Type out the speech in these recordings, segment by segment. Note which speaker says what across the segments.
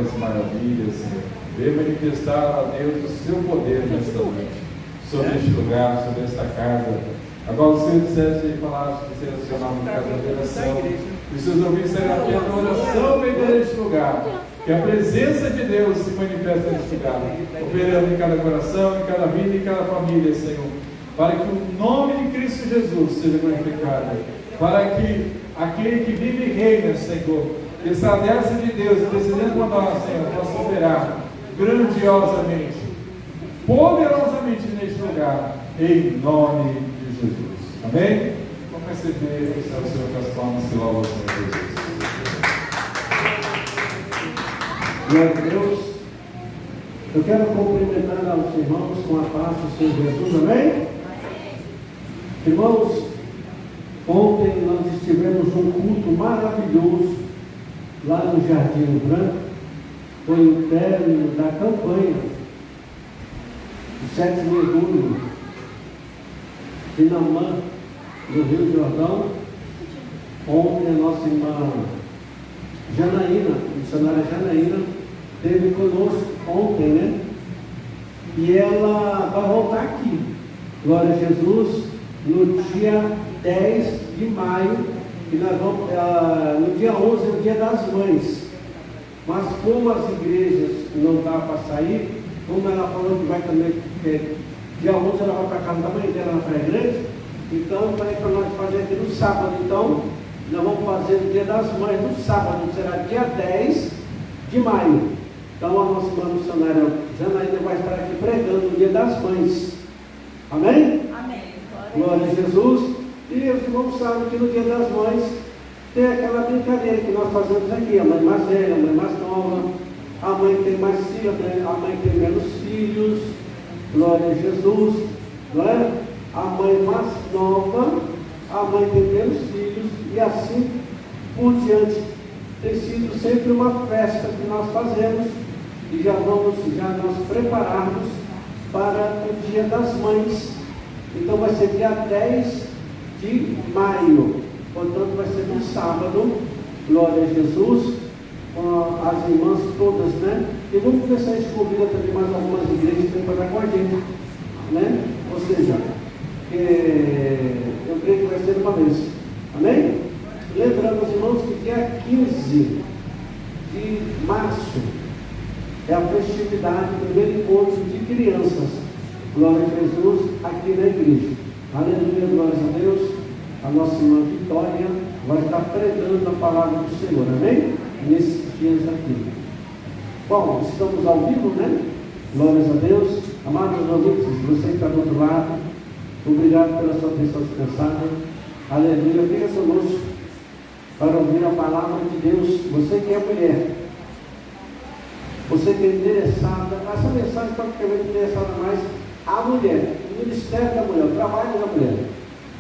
Speaker 1: essas maravilhas, Senhor. Venha manifestar a Deus o seu poder nesta noite, sobre este lugar, sobre esta casa. Agora o Senhor dissesse e falasse que seja o seu nome de cada geração. E os seus ouvintes serão aqui a oração vem neste lugar. Que a presença de Deus se manifeste neste lugar, operando em cada coração, em cada vida, em cada família, Senhor. Para que o nome de Cristo Jesus seja glorificado. Para que aquele que vive e reina, Senhor, que está à destra de Deus, intercedendo por nós, Senhor, possa operar grandiosamente, poderosamente neste lugar, em nome de Jesus. Amém? Vamos receber o Senhor com as palmas que louvam o Senhor Jesus.
Speaker 2: Glória a Deus. Eu quero cumprimentar aos irmãos com a paz do Senhor Jesus. Amém? Irmãos, ontem nós estivemos num culto maravilhoso lá no Jardim Branco. Foi o término da campanha do 7 mergulho de Namã, no Rio Jordão. Ontem a nossa irmã Janaína, missionária Janaína, esteve conosco ontem, né? E ela vai voltar aqui, glória a Jesus, no dia 10 de maio, e nós vamos, no dia 11 é o dia das mães. Mas como as igrejas não dá para sair, como ela falou que vai também, dia 11 ela vai para a casa da mãe dela na igreja, então eu falei para nós fazer aqui no sábado. Então nós vamos fazer o dia das mães no sábado, será dia 10 de maio. Então a nossa irmã missionária Janaína vai estar aqui pregando o dia das mães. Amém?
Speaker 3: Amém.
Speaker 2: Glória a Jesus. E os irmãos sabem que no dia das mães tem aquela brincadeira que nós fazemos aqui, a mãe mais velha, a mãe mais nova, a mãe que tem mais filhos, a mãe que tem menos filhos, glória a Jesus, não é? A mãe mais nova, a mãe que tem menos filhos, e assim por diante. Tem sido sempre uma festa que nós fazemos, e já nos prepararmos para o Dia das Mães. Então vai ser dia 10 de maio. Portanto, vai ser no sábado, glória a Jesus, com as irmãs todas, né? E vamos ver se a gente convida também mais algumas igrejas para estar com a gente, né? Ou seja, eu creio que vai ser uma vez. Amém? Lembrando os irmãos que dia 15 de março é a festividade do primeiro encontro de crianças, glória a Jesus, aqui na igreja. Aleluia, glória a Deus. A nossa irmã Vitória vai estar pregando a palavra do Senhor, amém? Nesses dias aqui. Bom, estamos ao vivo, né? Glórias a Deus. Amados ouvintes, você que está do outro lado, obrigado pela sua atenção dispensada. Aleluia. Venha conosco para ouvir a palavra de Deus. Você que é mulher, você que é interessada, essa mensagem praticamente interessada mais à mulher, o ministério da mulher, o trabalho da mulher.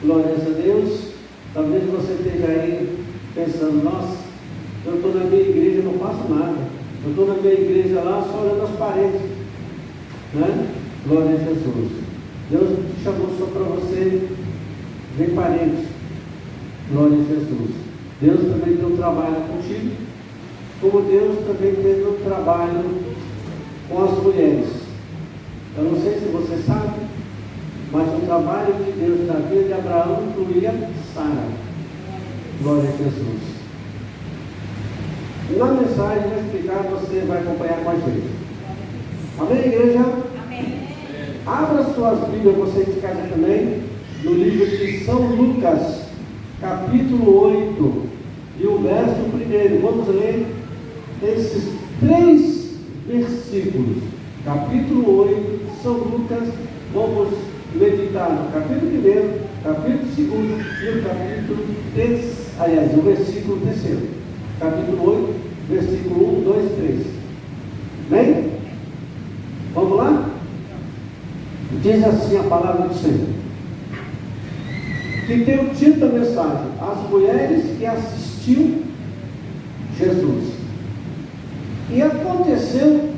Speaker 2: Glórias a Deus. Talvez você esteja aí pensando, nossa, eu estou na minha igreja e não faço nada. Eu estou na minha igreja lá só olhando as paredes, né? Glória a Jesus. Deus te chamou só para você ver parede. Glória a Jesus. Deus também tem um trabalho contigo, como Deus também teve um trabalho com as mulheres. Eu não sei se você sabe, mas o trabalho de Deus na vida de Abraão incluía Sara. Glória a Jesus. Na mensagem eu vou explicar, você vai acompanhar com a gente. Amém, igreja?
Speaker 3: Amém.
Speaker 2: Abra suas Bíblias, você de casa também, no livro de São Lucas, capítulo 8, e o verso 1. Vamos ler esses 3 versículos. Capítulo 8, São Lucas, vamos meditar no capítulo 1, capítulo 2 e o capítulo 3, aliás, o versículo 3. Capítulo 8, versículo 1, 2, 3. Bem? Vamos lá? Diz assim a palavra do Senhor. Que tem o título da mensagem: as mulheres que assistiu Jesus. E aconteceu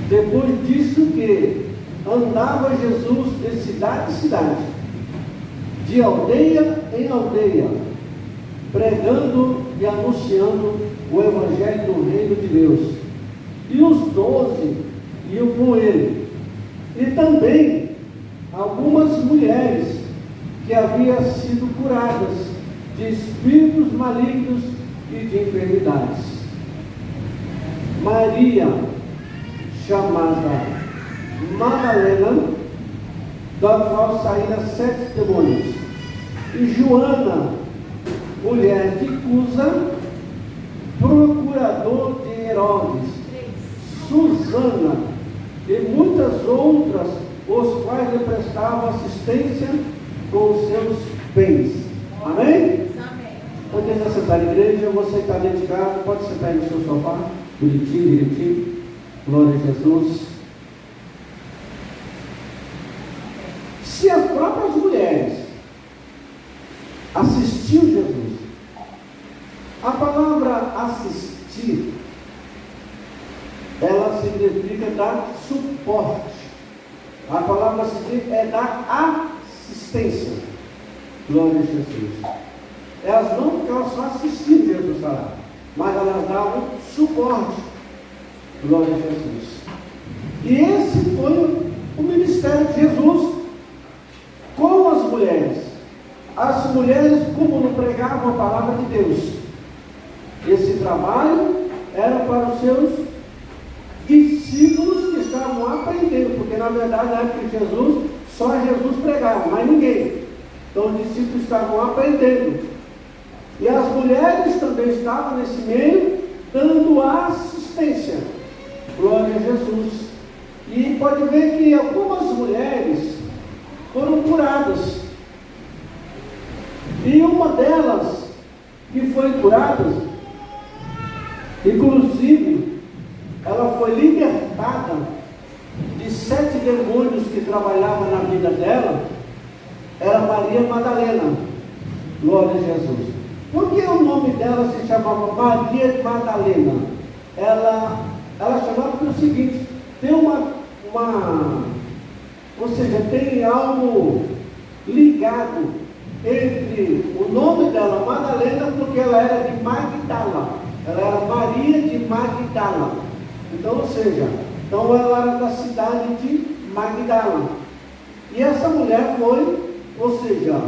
Speaker 2: depois disso que andava Jesus de cidade em cidade, de aldeia em aldeia, pregando e anunciando o Evangelho do Reino de Deus. E os 12 iam com ele. E também algumas mulheres que haviam sido curadas de espíritos malignos e de enfermidades. Maria, chamada Madalena, da qual saíram 7 demônios, e Joana, mulher de Cusa, procurador de Herodes, Susana e muitas outras, os quais lhe prestavam assistência com os seus bens. Amém? Pode sentar na igreja, você está dedicado, pode sentar aí no seu sofá, bonitinho, direitinho. Glória a Jesus. Se as próprias mulheres assistiu Jesus, a palavra assistir, ela significa dar suporte. A palavra assistir é dar assistência. Glória a Jesus. Elas não ficavam só assistindo Jesus falar, mas elas davam suporte. Glória a Jesus. E esse foi o ministério de Jesus com as mulheres. As mulheres, como não pregavam a palavra de Deus, esse trabalho era para os seus discípulos que estavam aprendendo, porque na verdade na época de Jesus, só Jesus pregava, mas ninguém. Então os discípulos estavam aprendendo. E as mulheres também estavam nesse meio, dando assistência. Glória a Jesus. E pode ver que algumas mulheres foram curadas. E uma delas que foi curada, inclusive, ela foi libertada de 7 demônios que trabalhavam na vida dela, era Maria Madalena. Glória a Jesus. Por que o nome dela se chamava Maria Madalena? Ela chamava pelo seguinte, tem ou seja, tem algo ligado entre o nome dela, Madalena, porque ela era de Magdala. Ela era Maria de Magdala. Então, ou seja, ela era da cidade de Magdala. E essa mulher foi, ou seja,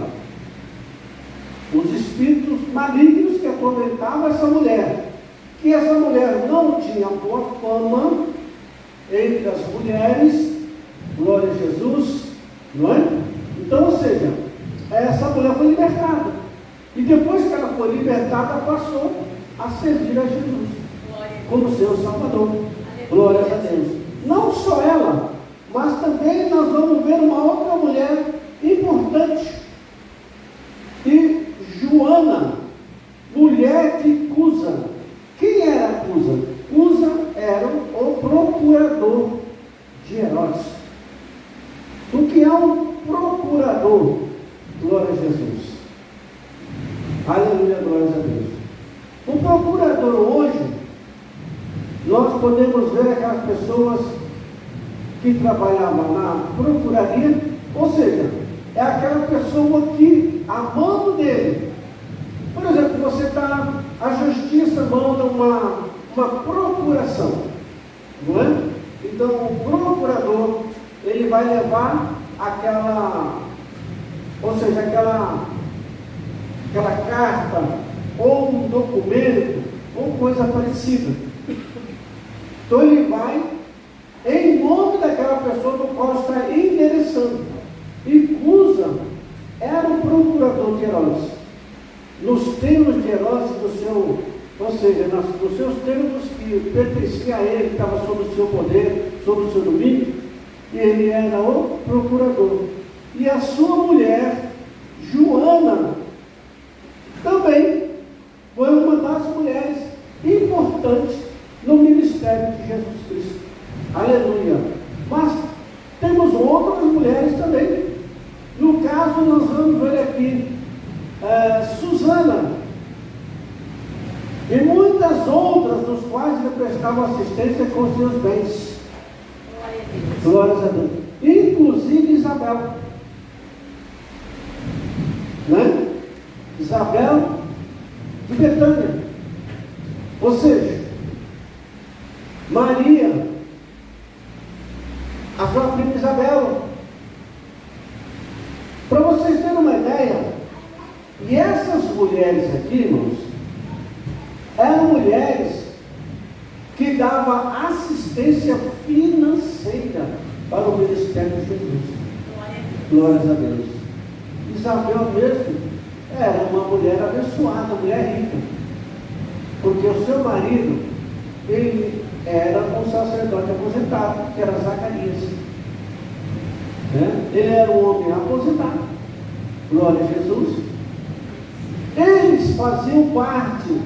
Speaker 2: os espíritos malignos que atormentavam essa mulher, que essa mulher não tinha boa fama entre as mulheres, glória a Jesus, não é? Então, ou seja, essa mulher foi libertada, e depois que ela foi libertada, passou a servir a Jesus como seu Salvador. Glória a Deus. Não só ela, mas também nós vamos ver uma outra mulher importante, e Joana, mulher de Cusa. Quem era Cusa? Cusa era o procurador de Herodes. O que é um procurador? Glória a Jesus. Aleluia, glória a Deus. O procurador hoje, nós podemos ver aquelas pessoas que trabalhavam na procuraria, ou seja, é aquela pessoa que, a mando dele, por exemplo, a justiça manda uma procuração, não é? Então o procurador, ele vai levar aquela carta, ou um documento, ou coisa parecida. Então ele vai em nome daquela pessoa do qual está endereçando. E Cusa era o procurador de Herodes. Nos termos de Herodes, nos seus termos que pertencia a ele, que estava sob o seu poder, sob o seu domínio, ele era o procurador. E a sua mulher, Joana, também foi uma das mulheres importantes no ministério de Jesus Cristo. Aleluia. Mas temos outras mulheres também. No caso, nós vamos ver aqui Susana e muitas outras, dos quais lhe prestavam assistência com seus bens. Glórias a Deus. Inclusive Isabel, né? Isabel de Betânia. Ou seja, Maria, a sua prima Isabel. Para vocês terem uma ideia, e essas mulheres aqui, irmãos, eram mulheres que davam assistência financeira para o ministério de Jesus. Glórias a Deus. Isabel mesmo era uma mulher abençoada, mulher rica, porque o seu marido, ele era um sacerdote aposentado, que era Zacarias. Ele era um homem aposentado. Glória a Jesus. Eles faziam parte,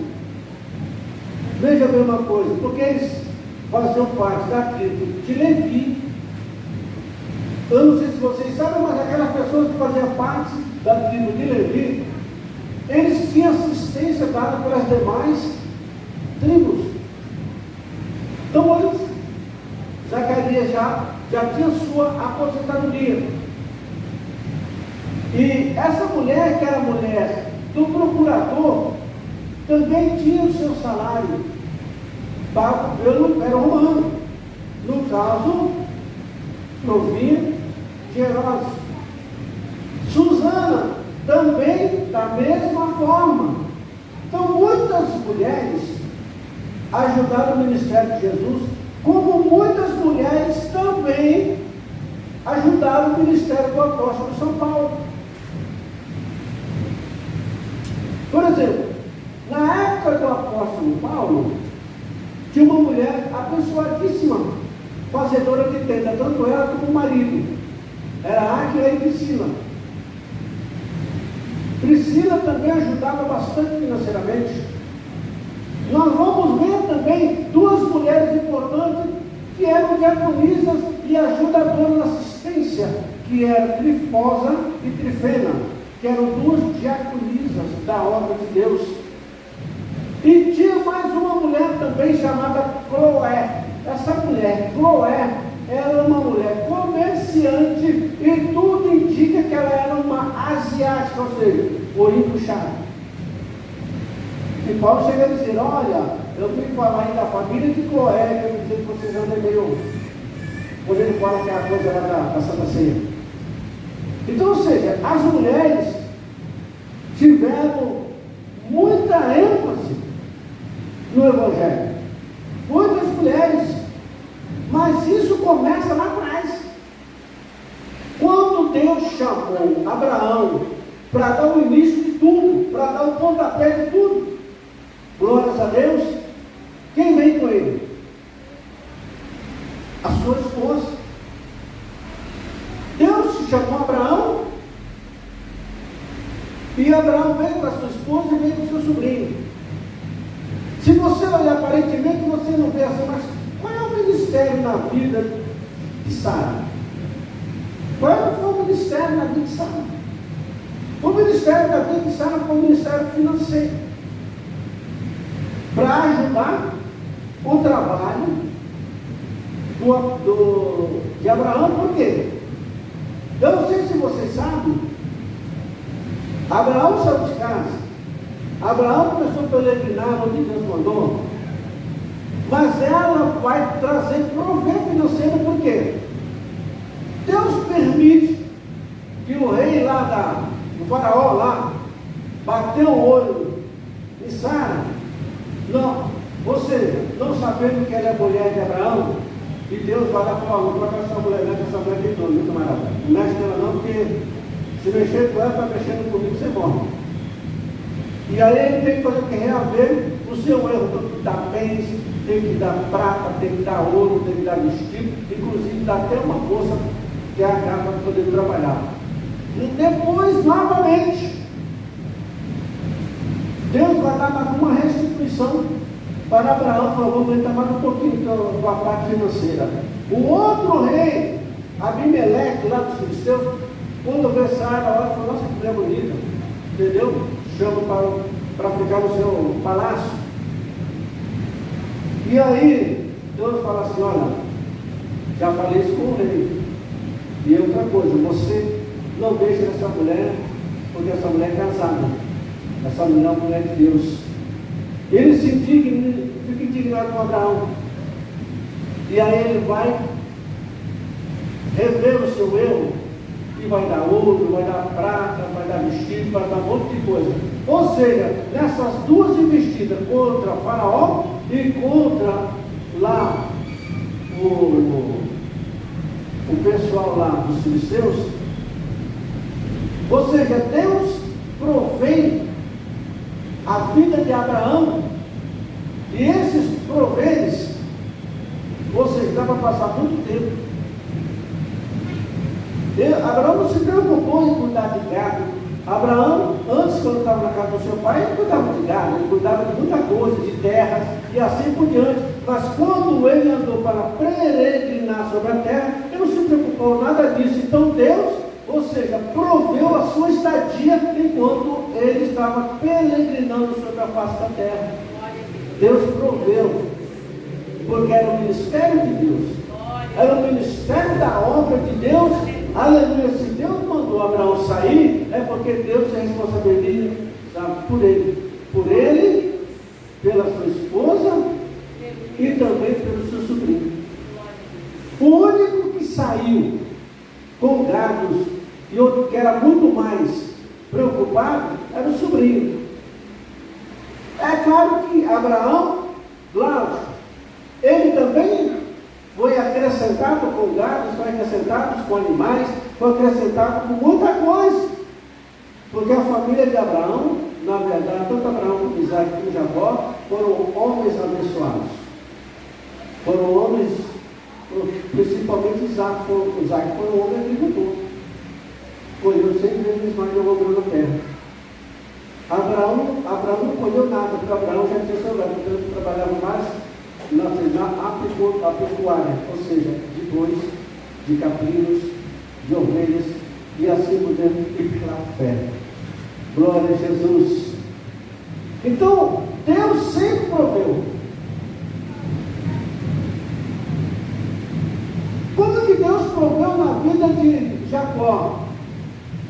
Speaker 2: veja bem uma coisa, porque eles faziam parte da tribo de Levi. Eu não sei se vocês sabem, mas aquelas pessoas que faziam parte da tribo de Levi, eles tinham assistência dada pelas demais tribos. Então, olha, Zacarias já tinha sua aposentadoria. E essa mulher, que era mulher do procurador, também tinha o seu salário pago pelo Império Romano. No caso, provinha de Herodes. Susana também da mesma forma. Então, muitas mulheres ajudaram o ministério de Jesus, como muitas mulheres também ajudaram o ministério do apóstolo São Paulo. Por exemplo, na época do apóstolo Paulo, tinha uma mulher abençoadíssima, fazedora de tenda, tanto ela como o marido. Era Áquila e Priscila. Priscila também ajudava bastante financeiramente. Nós vamos ver também duas mulheres importantes que eram diaconisas e ajudadoras na assistência, que eram Trifosa e Trifena, que eram duas diaconisas da obra de Deus. E tinha mais uma mulher também chamada Cloé. Essa mulher, Cloé, era uma mulher comerciante e tudo indica que ela era uma asiática, ou seja, olho puxado. E Paulo chega a dizer, olha, eu fui falar aí da família de Cloé, eu dizer que vocês andam meio, quando ele fala que é a coisa lá da Santa Ceia. Então, ou seja, as mulheres tiveram muita ênfase no Evangelho. Muitas mulheres, mas isso começa lá atrás. Quando Deus chamou Abraão para dar o início de tudo, para dar o pontapé de tudo, glórias a Deus, quem vem com ele? A sua esposa. Deus chamou Abraão, e Abraão veio com a sua esposa e veio com o seu sobrinho. Se você olhar aparentemente, você não vê assim, mas qual é o ministério na vida de Sara? Qual foi o ministério na vida de Sara? O ministério da vida de Sara foi o ministério financeiro, para ajudar o trabalho de Abraão. Por quê? Eu não sei se vocês sabem, Abraão saiu de casa, Abraão começou a peregrinar onde Deus mandou, mas ela vai trazer proveito financeiro. Por quê? Deus permite que o rei lá o faraó lá bateu o olho em Sara, não, ou seja, não sabendo que ela é mulher de Abraão, e Deus vai lá e fala, não troca essa mulher, não, que essa mulher tem dono, muito maravilha. Não mexe nela não, porque se mexer com ela, está mexendo comigo, você morre. E aí ele tem que fazer o que? Reaver o seu erro, tem que dar bens, tem que dar prata, tem que dar ouro, tem que dar vestido, inclusive dá até uma bolsa que é a garra para poder trabalhar. E depois, novamente, Deus vai dar mais uma restituição para Abraão, falou, vamos aumentar mais um pouquinho com a parte financeira. O outro rei, Abimeleque, lá dos filisteus, quando vê Sara, olha e falou, nossa, que mulher bonita, entendeu? Chama para ficar no seu palácio. E aí, Deus fala assim, olha, já falei isso com o rei. E outra coisa, você não deixa essa mulher, porque essa mulher é casada. Essa mulher é uma mulher de Deus. Ele se indigna, fica indignado com Abraão. E aí ele vai rever o seu erro e vai dar ouro, vai dar prata, vai dar vestido, vai dar um monte de coisa. Ou seja, nessas duas investidas contra Faraó e contra lá o pessoal lá dos filisteus, ou seja, Deus provém a vida de Abraão, e esses proveres, ou seja, dá para passar muito tempo. Abraão não se preocupou em cuidar de gado. Abraão, antes, quando estava na casa do seu pai, ele cuidava de gado, ele cuidava de muita coisa, de terras e assim por diante. Mas quando ele andou para peregrinar sobre a terra, ele não se preocupou nada disso. Então Deus, ou seja, proveu a sua estadia enquanto ele estava peregrinando sobre a face da terra. Deus proveu, porque era o ministério de Deus, era o ministério da obra de Deus. Aleluia. Se Deus mandou Abraão sair, é porque Deus é responsabilizado por ele, pela sua esposa e também pelo seu sobrinho. O único que saiu com gados e outro que era muito mais preocupado era o sobrinho. É claro que Abraão, lógico, ele também foi acrescentado com gados, foi acrescentado com animais, foi acrescentado com muita coisa. Porque a família de Abraão, na verdade, tanto Abraão como Isaac como Jacó, foram homens abençoados. Foram homens, principalmente Isaac foi um homem agricultor. Colheu 100 vezes mais de uma na terra. Abraão não colheu nada, porque Abraão já tinha seu gado, então ele trabalhava mais na pecuária, ou seja, de bois, de caprinos, de ovelhas e assim por diante, e pela fé. Glória a Jesus. Então, Deus sempre proveu. Quando que Deus proveu na vida de Jacó?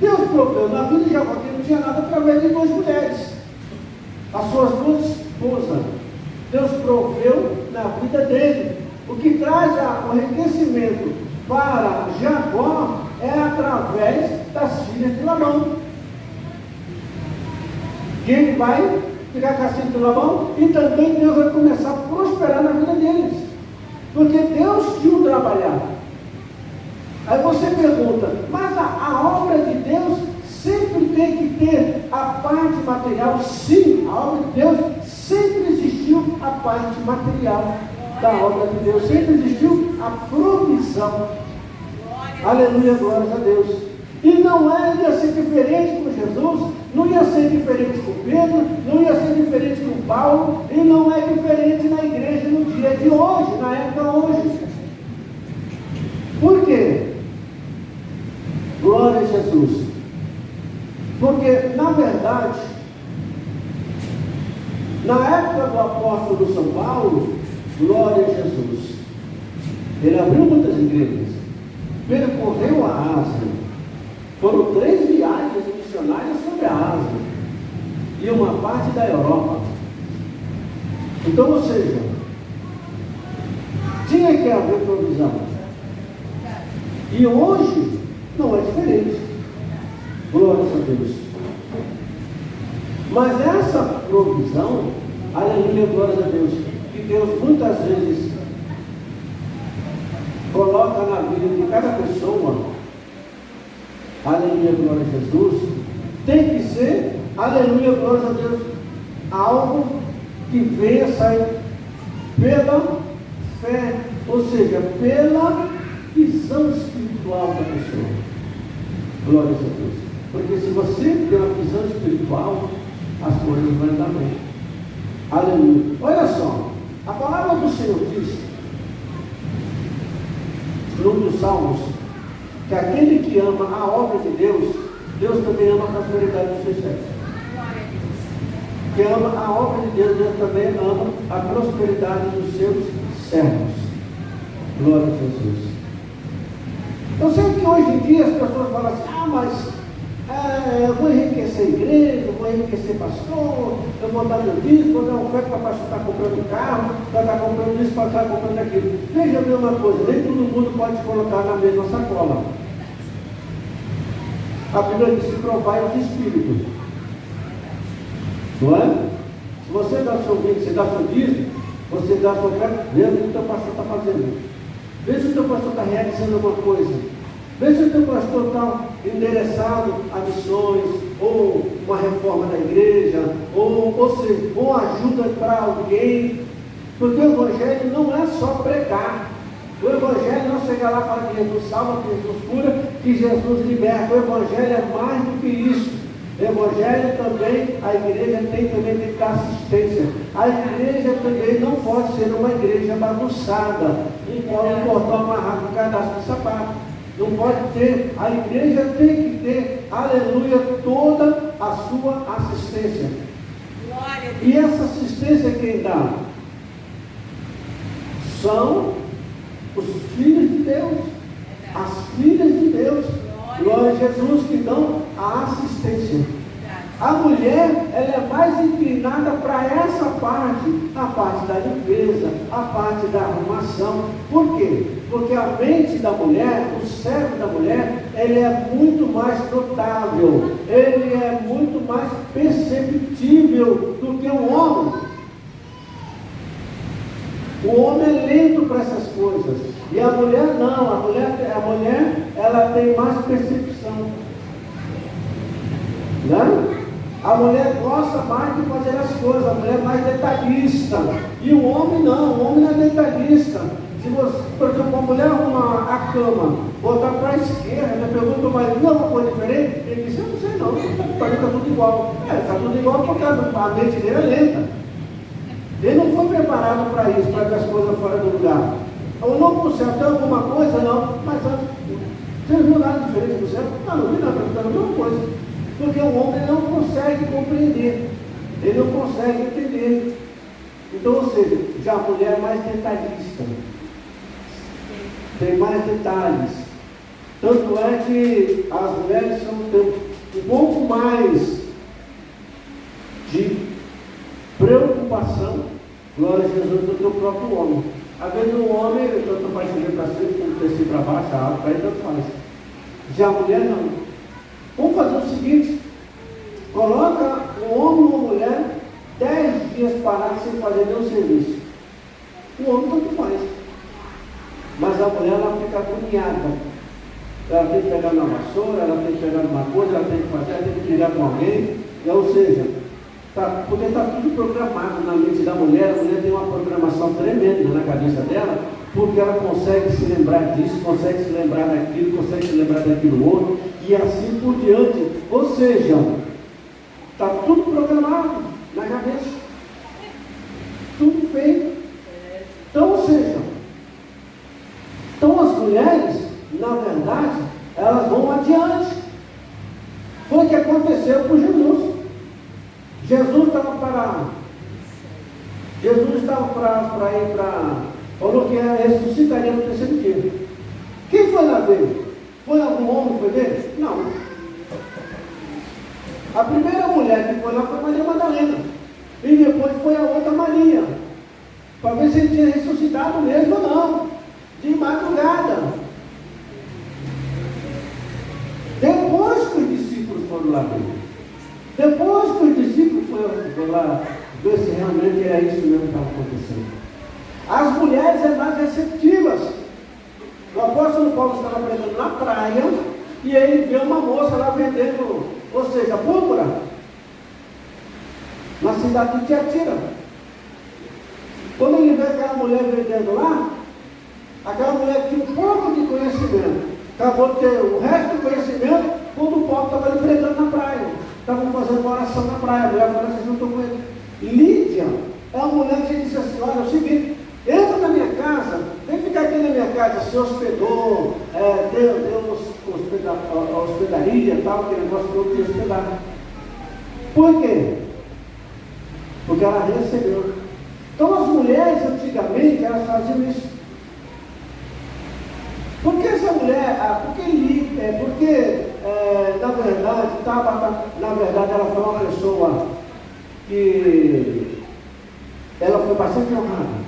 Speaker 2: Deus proveu na vida de Jacó, que não tinha nada através de duas mulheres, as suas duas esposas. Deus proveu na vida dele. O que traz o enriquecimento para Jacó é através das filhas de Labão. Que ele vai ficar com as filhas de Labão e também Deus vai começar a prosperar na vida deles. Porque Deus tinha um trabalhar. Aí você pergunta, mas a obra de Deus sempre tem que ter a parte material? Sim, a obra de Deus sempre existiu a parte material da obra de Deus, sempre existiu a provisão. Aleluia, glórias a Deus. E não ia ser diferente com Jesus, não ia ser diferente com Pedro, não ia ser diferente com Paulo, e não é diferente na igreja no dia de hoje, na época hoje. Por quê? Glória a Jesus. Porque, na verdade, na época do apóstolo São Paulo, glória a Jesus, ele abriu muitas igrejas, percorreu a Ásia, foram 3 viagens missionárias sobre a Ásia e uma parte da Europa. Então, ou seja, tinha que haver provisão. E hoje não é diferente. Glória a Deus. Mas essa provisão, aleluia, glória a Deus, que Deus muitas vezes coloca na vida de cada pessoa, aleluia, glória a Jesus, tem que ser, aleluia, glória a Deus, algo que venha sair pela fé, ou seja, pela visão espiritual da pessoa. Glória a Deus. Porque se você tem uma visão espiritual, as coisas vão andar bem. Aleluia. Olha só, a palavra do Senhor diz, num dos Salmos, que aquele que ama a obra de Deus, Deus também ama a prosperidade dos seus servos. Que ama a obra de Deus, Deus também ama a prosperidade dos seus servos. Glória a Jesus. Eu sei que hoje em dia as pessoas falam assim, mas eu vou enriquecer a igreja, eu vou enriquecer pastor, eu vou dar meu dízimo, vou dar um oferta para o pastor estar comprando carro, para estar comprando isso, para estar comprando aquilo. Veja bem uma coisa, nem todo mundo pode te colocar na mesma sacola. A Bíblia diz que provai os espíritos. Não é? Se você dá seu vídeo, você dá seu dízimo, você dá sua oferta, veja o que o teu pastor está fazendo. Veja se o teu pastor está realizando alguma coisa. Veja se o teu pastor está endereçado a missões, ou uma reforma da igreja, ou seja, ou ajuda para alguém. Porque o Evangelho não é só pregar. O Evangelho não chega lá e fala que Jesus salva, que Jesus cura, que Jesus liberta. O Evangelho é mais do que isso. O Evangelho também, a igreja tem que dar assistência. A igreja também não pode ser uma igreja bagunçada, um portão amarrado no cadastro de sapato. Não pode ter, a igreja tem que ter, aleluia, toda a sua assistência. E essa assistência quem dá? São os filhos de Deus, as filhas de Deus, glória a Jesus, que dão a assistência. A mulher, ela é mais inclinada para essa parte, a parte da limpeza, a parte da arrumação. Por quê? Porque a mente da mulher, o cérebro da mulher, ele é muito mais notável, ele é muito mais perceptível do que o homem. O homem é lento para essas coisas, e a mulher não, a mulher ela tem mais percepção, né? A mulher gosta mais de fazer as coisas, a mulher é mais detalhista, e o homem não, o homem não é detalhista. Se você, por exemplo, a mulher arruma a cama, botar para a esquerda, ela pergunta ao marido, não é uma coisa diferente? Ele diz, eu não sei não, para mim está tudo igual. Está tudo igual porque a mente dele é lenta. Ele não foi preparado para isso, para ver as coisas fora do lugar. Ou não por certo, tem alguma coisa? Não. Mas você não viu nada diferente do céu? Não vi nada, está a mesma coisa. Porque o homem não consegue compreender. Ele não consegue entender. Então, ou seja, já a mulher é mais detalhista. Tem mais detalhes. Tanto é que as mulheres têm um pouco mais de preocupação, glória a Jesus, do que o próprio homem. Às vezes o homem, tanto faz subir para cima, como descer para baixo, a água, para ele tanto faz. Já a mulher não. Vamos fazer o seguinte: coloca um homem ou uma mulher 10 dias parados sem fazer nenhum serviço. O homem tanto faz. Mas a mulher, ela fica agoniada. Ela tem que pegar na vassoura, ela tem que pegar numa coisa, ela tem que fazer, ela tem que brigar com alguém. Ou seja, porque está tudo programado na mente da mulher. A mulher tem uma programação tremenda na cabeça dela, porque ela consegue se lembrar disso, consegue se lembrar daquilo, consegue se lembrar daquilo outro, e assim por diante. Ou seja, está tudo programado na cabeça, tudo feito. Então, ou seja, então as mulheres, na verdade, elas vão adiante. Foi o que aconteceu com Jesus. Jesus estava parado. Jesus estava para ir para... Falou que ressuscitaria no terceiro dia. Quem foi lá ver? Foi algum homem que foi ver? Não. A primeira mulher que foi lá foi Maria Madalena. E depois foi a outra Maria. Para ver se ele tinha ressuscitado mesmo ou não. De madrugada. Depois que os discípulos foram lá ver. Depois que os discípulos foram lá ver se realmente era isso mesmo que estava acontecendo. As mulheres eram mais receptivas. O apóstolo Paulo estava pregando na praia e ele viu uma moça lá vendendo, ou seja, púrpura, na cidade de Tiatira. Quando ele vê aquela mulher vendendo lá, aquela mulher tinha um pouco de conhecimento, acabou de ter o resto do conhecimento, quando o Paulo estava ali pregando na praia. Estavam fazendo uma oração na praia, a mulher se juntou com ele. Lídia é uma mulher que disse assim: olha, é o seguinte, entra na minha casa, vem ficar aqui na minha casa, se hospedou, deu hospedaria e tal, aquele negócio todo de hospedar. Por quê? Porque ela recebeu. Então as mulheres antigamente, elas faziam isso. Por que essa mulher, porque na verdade, está Tabata, na verdade, ela foi uma pessoa que ela foi bastante honrada.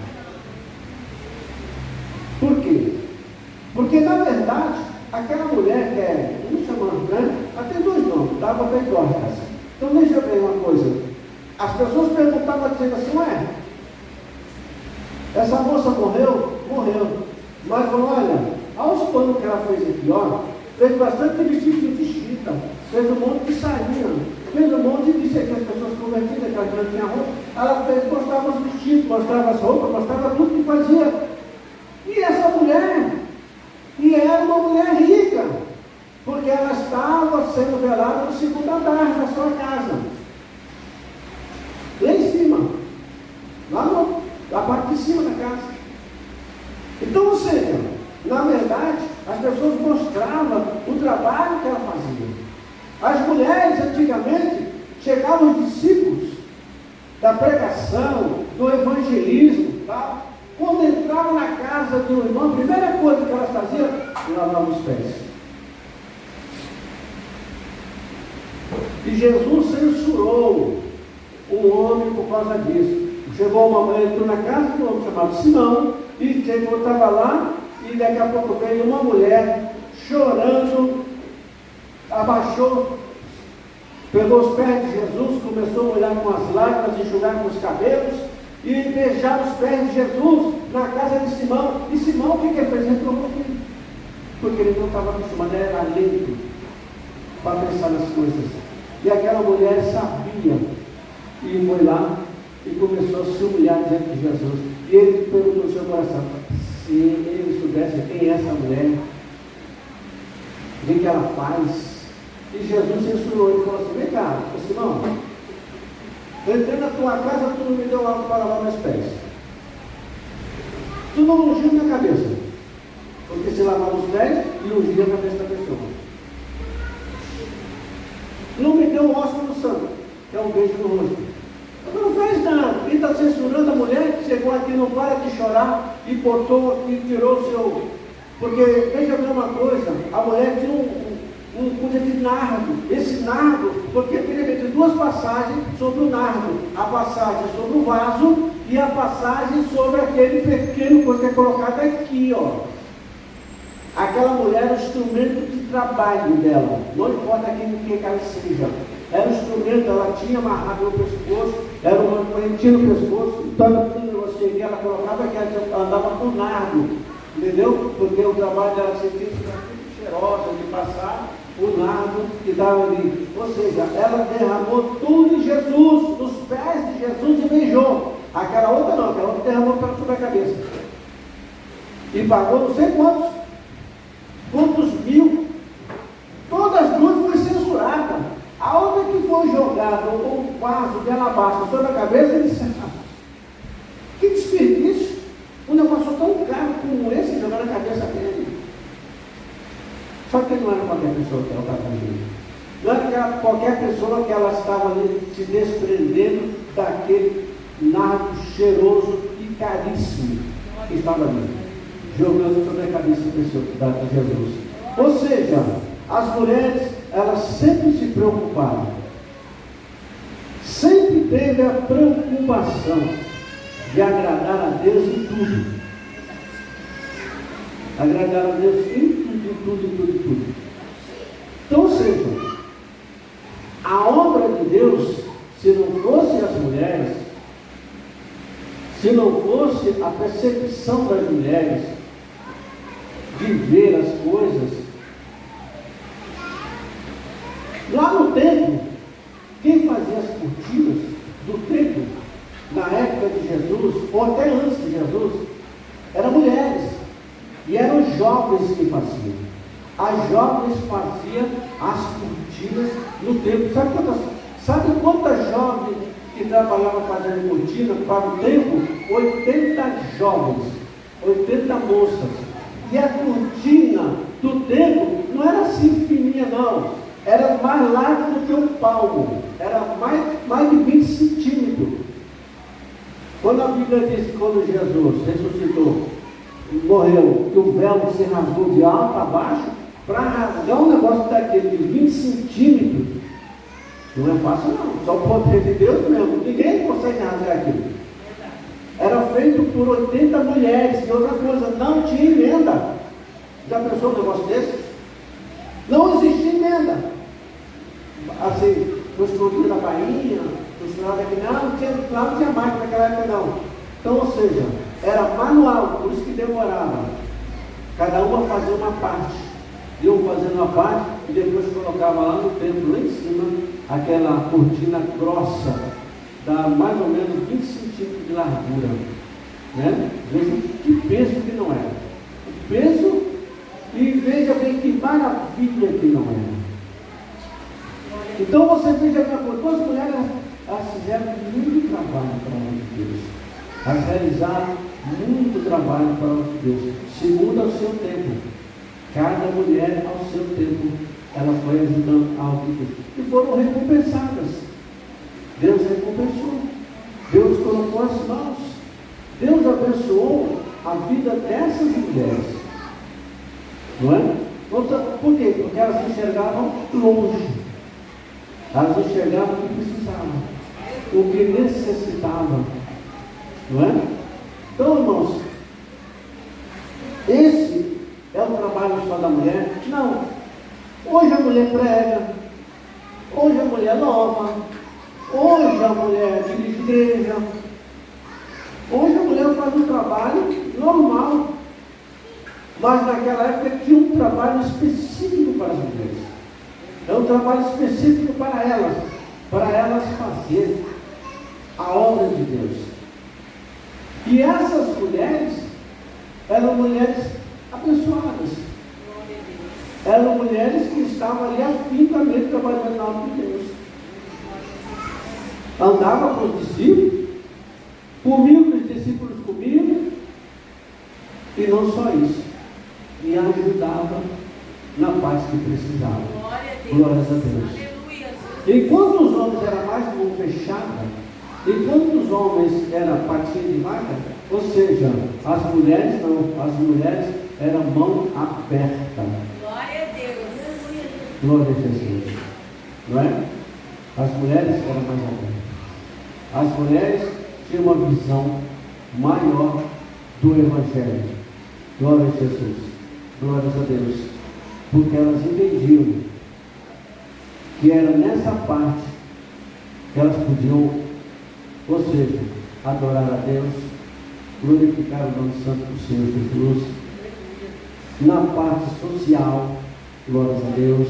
Speaker 2: Por quê? Porque, na verdade, aquela mulher que é, vamos chamar, né? Ela tem dois nomes, Tabata e Dorcas. Então, deixa eu ver uma coisa. As pessoas perguntavam dizendo assim, ué, essa moça morreu? Morreu. Mas falou, olha, aos panos que ela fez aqui, ó, fez bastante vestido de chita, fez um monte de sainha, fez um monte de que as pessoas convertidas, que ela não tinha roupa, ela fez, mostrava os vestidos, mostrava as roupas, mostrava tudo que fazia. E essa mulher, e era uma mulher rica, porque ela estava sendo velada no segundo andar da sua casa, lá em cima, lá na parte de cima da casa. Então, ou seja, na verdade, as pessoas mostravam o trabalho que ela fazia. As mulheres, antigamente, chegavam os discípulos da pregação, do evangelismo, tá? Quando entravam na casa do irmão, a primeira coisa que elas faziam, lavavam os pés. E Jesus censurou o homem por causa disso. Chegou uma mulher, entrou na casa de um homem chamado Simão, e chegou, estava lá, e daqui a pouco veio uma mulher chorando, abaixou, pegou os pés de Jesus, começou a molhar com as lágrimas, enxugar com os cabelos, e beijar os pés de Jesus na casa de Simão. E Simão, o que ele fez? Entrou com ele, porque ele não estava acostumado, era lento para pensar nas coisas. E aquela mulher sabia, e foi lá, e começou a se humilhar diante de Jesus. E ele perguntou no seu coração, se ele soubesse quem é essa mulher, o que ela faz. E Jesus censurou ele e falou assim, vem cá, Simão, eu entrei na tua casa, tu não me deu algo para lavar meus pés. Tu não ungiu minha cabeça, porque se lavava os pés e ungia a cabeça da pessoa. Não me deu um ósculo santo, que é um beijo no rosto. Não faz nada. Ele está censurando a mulher que chegou aqui, não para de chorar e botou e tirou o seu. Porque, veja bem uma coisa, a mulher tinha um coisa de nardo. Esse nardo, porque tem duas passagens sobre o nardo: a passagem sobre o vaso e a passagem sobre aquele pequeno coisa que é colocado aqui, ó. Aquela mulher era o instrumento de trabalho dela, não importa quem que ela seja. Era um instrumento, ela tinha amarrado no pescoço, era uma correntinha no pescoço, então ela colocava aqui, ela andava com nardo, entendeu? Porque o trabalho dela tinha que ficar muito cheirosa de passar o nardo que estava ali. Ou seja, ela derramou tudo em Jesus, nos pés de Jesus e beijou. Aquela outra não, aquela outra derramou sobre a cabeça. E pagou não sei quantos mil. Todas as duas foi censurada. A outra que foi jogada, um vaso de alabastro sobre a cabeça, ele disse, que desperdício, um negócio tão caro como esse, jogar na cabeça dele. Só que não era qualquer pessoa que ela estava fazendo. Não era qualquer pessoa que ela estava ali se desprendendo daquele nardo cheiroso e caríssimo que estava ali, jogando sobre a cabeça de Jesus. Ou seja, as mulheres, elas sempre se preocuparam, sempre teve a preocupação de agradar a Deus em tudo. Agradar a Deus em tudo. Então, ou seja, a obra de Deus, se não fosse as mulheres, se não fosse a percepção das mulheres de ver as coisas, lá no templo, quem fazia as cortinas do templo, na época de Jesus, ou até antes de Jesus, eram mulheres, e eram os jovens que faziam. As jovens faziam as cortinas no templo. Sabe quantas jovens que trabalhavam fazendo cortina para o templo? 80 jovens, 80 moças. E a cortina do templo não era assim fininha não, era mais larga do que um palmo, era mais de 20 centímetros. Quando a Bíblia diz que quando Jesus ressuscitou, morreu, que o véu se rasgou de alto a baixo, para rasgar um negócio daquele de 20 centímetros, Não é fácil não, só o poder de Deus mesmo, ninguém consegue rasgar aquilo. Era feito por 80 mulheres, e outra coisa, não tinha emenda. Já pensou um negócio desse? Não existia emenda. Assim, costura da bainha, costura daqui, não tinha máquina naquela época não. Então, ou seja, era manual, por isso que demorava. Cada uma fazia uma parte. Iam fazendo uma parte e depois colocava lá no templo, lá em cima, aquela cortina grossa, dá mais ou menos 20 centímetros de largura. Né? Veja que peso que não era. O peso, e veja bem que maravilha que não era. Então você veja que as mulheres elas fizeram muito trabalho para o de Deus. Elas realizaram muito trabalho para o de Deus, segundo ao seu tempo. Cada mulher ao seu tempo, ela foi ajudando algo de Deus. E foram recompensadas. Deus recompensou. Deus colocou as mãos. Deus abençoou a vida dessas mulheres. Não é? Por quê? Porque elas enxergavam longe. Elas enxergavam o que precisavam, o que necessitavam. Não é? Então, irmãos, esse é o trabalho só da mulher? Não. Hoje a mulher prega, hoje a mulher louva, hoje a mulher dirige igreja, hoje a mulher faz um trabalho normal. Mas naquela época tinha um trabalho específico para as mulheres. É um trabalho específico para elas fazerem a obra de Deus. E essas mulheres eram mulheres abençoadas. Eram mulheres que estavam ali afincamente trabalhando na obra de Deus. Andavam com os discípulos, comiam o que os discípulos comiam, e não só isso, e ajudava na parte que precisava. Glórias a Deus. Enquanto os homens eram mais de mão fechada, enquanto os homens eram patinha de vaca, ou seja, as mulheres não, as mulheres eram mão aberta.
Speaker 3: Glória a Deus.
Speaker 2: Glória a Jesus. Não é? As mulheres eram mais abertas. As mulheres tinham uma visão maior do Evangelho. Glória a Jesus. Glórias a Deus. Porque elas entendiam que era nessa parte que elas podiam, ou seja, adorar a Deus, glorificar o nome santo do Senhor Jesus, na parte social, glórias a Deus,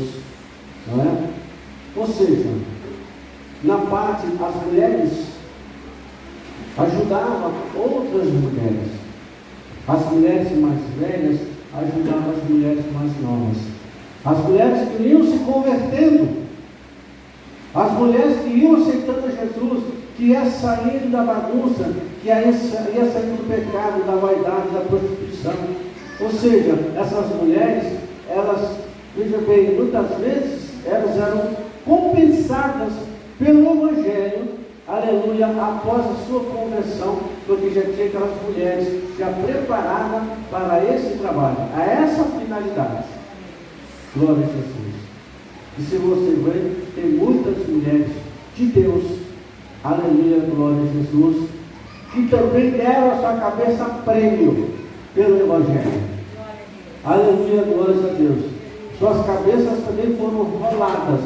Speaker 2: não é? Ou seja, na parte, as mulheres ajudavam outras mulheres, as mulheres mais velhas ajudavam as mulheres mais novas, as mulheres que iam se convertendo, as mulheres que iam aceitando a Jesus, que ia saindo da bagunça, que ia saindo do pecado, da vaidade, da prostituição. Ou seja, essas mulheres, elas, veja bem, muitas vezes, elas eram compensadas pelo Evangelho, aleluia, após a sua conversão, porque já tinha aquelas mulheres já preparadas para esse trabalho, a essa finalidade. Glória a Jesus. E se você ver, tem muitas mulheres de Deus, aleluia, glória a Jesus, que também deram a sua cabeça a prêmio pelo Evangelho. Aleluia, glória a Deus. Suas cabeças também foram roladas,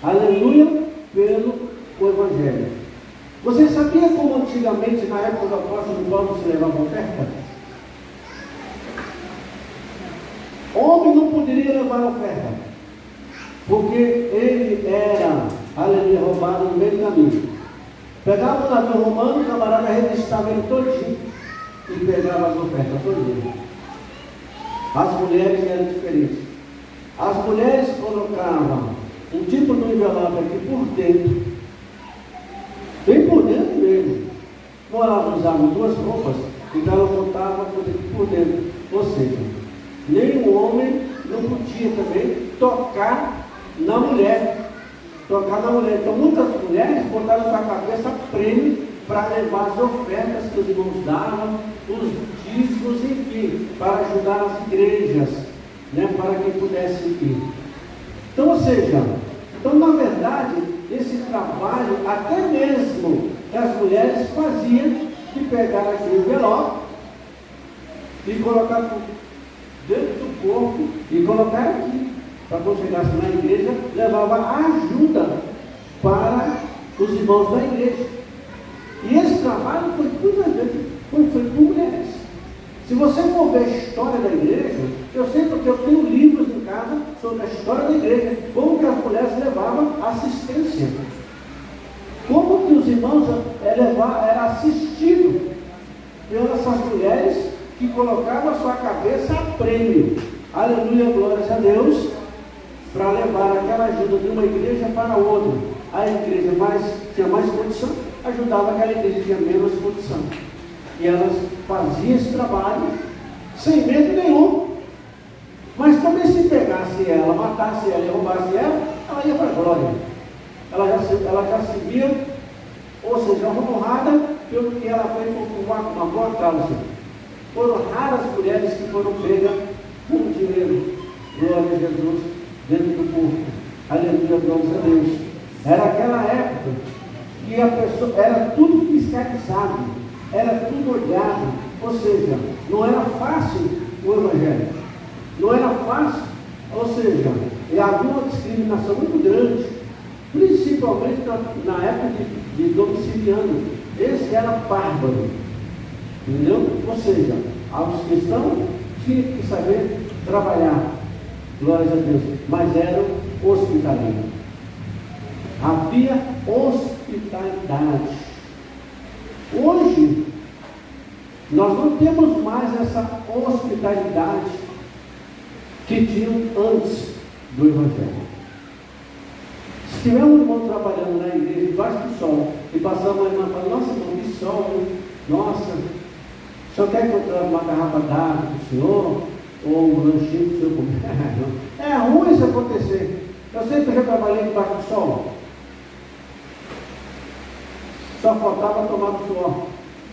Speaker 2: aleluia, pelo Evangelho. Você sabia como antigamente, na época do apóstolo Paulo, se levava oferta? Homem não poderia levar oferta, porque ele era, aleluia, roubado no meio do caminho. Pegava o navio romano, o camarada revistava ele todinho e pegava as ofertas todinho. As mulheres eram diferentes. As mulheres colocavam um tipo de envelope aqui por dentro, bem por dentro mesmo. Como elas usavam duas roupas, então ela botava por dentro. Ou seja, nenhum homem não podia também tocar na mulher. Então muitas mulheres botaram sua cabeça a prêmio para levar as ofertas que os irmãos davam, os dízimos, enfim, para ajudar as igrejas, né, para que pudesse ir. Então, ou seja, na verdade, esse trabalho, até mesmo que as mulheres faziam, de pegar aquele envelope e colocar dentro do corpo e colocar aqui, para quando chegasse na igreja, levava ajuda para os irmãos da igreja. E esse trabalho foi muitas vezes feito por mulheres. Se você for ver a história da igreja, eu sei porque eu tenho livros em casa sobre a história da igreja, como que as mulheres levavam assistência, como que os irmãos eram assistidos pelas mulheres que colocavam a sua cabeça a prêmio, aleluia, glórias a Deus, para levar aquela ajuda de uma igreja para outra. A igreja tinha mais condição, ajudava aquela igreja que tinha menos condição. E elas faziam esse trabalho sem medo nenhum. Mas também se pegasse ela, matasse ela e roubasse ela ia para a glória. Ela já se via, ou seja, honrada pelo que ela fez com uma boa causa. Foram raras mulheres que foram pegas com dinheiro, glória a Jesus, dentro do corpo. Aleluia, glória a Deus. Era aquela época que a pessoa era tudo fiscalizado, era tudo olhado, ou seja, não era fácil o evangelho, não era fácil, ou seja, havia uma discriminação muito grande, principalmente na época de Domiciano. Esse era bárbaro, entendeu? Ou seja, os cristãos tinham que saber trabalhar, glórias a Deus, mas eram hospitaleiros. Havia hospitalidade. Hoje, nós não temos mais essa hospitalidade que tinham antes do Evangelho. Se tiver um irmão trabalhando na igreja debaixo do sol e passar uma irmã e falar: nossa, irmão, que sol, hein? Nossa, o senhor quer que eu traga uma garrafa d'água para o senhor? Ou um lanchinho para o senhor comer? É ruim isso acontecer. Eu sempre já trabalhei debaixo do sol. Só faltava tomar do suor.